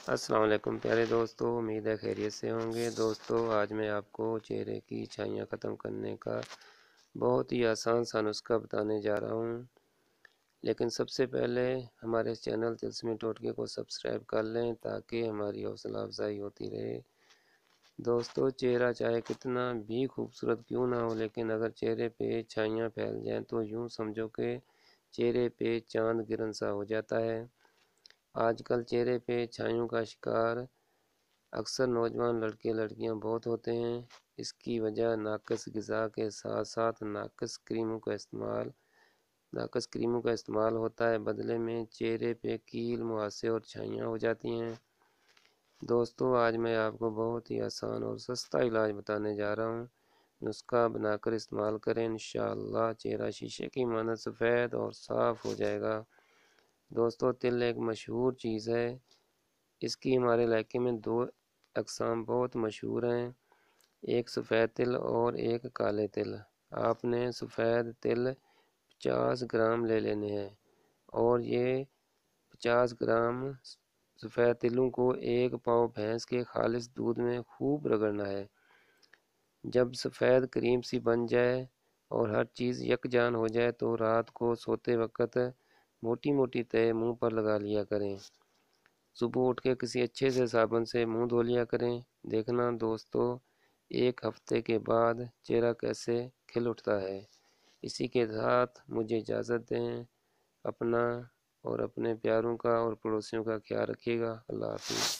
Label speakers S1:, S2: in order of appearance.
S1: السلام علیکم پیارے دوستو، امید ہے خیریت سے ہوں گے۔ دوستو آج میں آپ کو چہرے کی چھائیاں ختم کرنے کا بہت ہی آسان سا نسخہ بتانے جا رہا ہوں، لیکن سب سے پہلے ہمارے چینل طلسمی ٹوٹکے کو سبسکرائب کر لیں تاکہ ہماری حوصلہ افزائی ہوتی رہے۔ دوستو چہرہ چاہے کتنا بھی خوبصورت کیوں نہ ہو، لیکن اگر چہرے پہ چھائیاں پھیل جائیں تو یوں سمجھو کہ چہرے پہ چاند گرن سا ہو جاتا ہے۔ آج کل چہرے پہ چھائیوں کا شکار اکثر نوجوان لڑکے لڑکیاں بہت ہوتے ہیں۔ اس کی وجہ ناقص غذا کے ساتھ ساتھ ناقص کریموں کا استعمال ہوتا ہے۔ بدلے میں چہرے پہ کیل، مہاسے اور چھائیاں ہو جاتی ہیں۔ دوستو آج میں آپ کو بہت ہی آسان اور سستا علاج بتانے جا رہا ہوں۔ نسخہ بنا کر استعمال کریں، انشاءاللہ چہرہ شیشے کی مانند سفید اور صاف ہو جائے گا۔ دوستو تل ایک مشہور چیز ہے۔ اس کی ہمارے علاقے میں دو اقسام بہت مشہور ہیں، ایک سفید تل اور ایک کالے تل۔ آپ نے سفید تل 50 گرام لے لینے ہیں اور یہ 50 گرام سفید تلوں کو 1 پاؤ بھینس کے خالص دودھ میں خوب رگڑنا ہے۔ جب سفید کریم سی بن جائے اور ہر چیز یکجان ہو جائے تو رات کو سوتے وقت موٹی موٹی تہہ منہ پر لگا لیا کریں۔ صبح اٹھ کے کسی اچھے سے صابن سے منہ دھو لیا کریں۔ دیکھنا دوستو 1 ہفتے کے بعد چہرہ کیسے کھل اٹھتا ہے۔ اسی کے ساتھ مجھے اجازت دیں، اپنا اور اپنے پیاروں کا اور پڑوسیوں کا خیال رکھیے گا۔ اللہ حافظ۔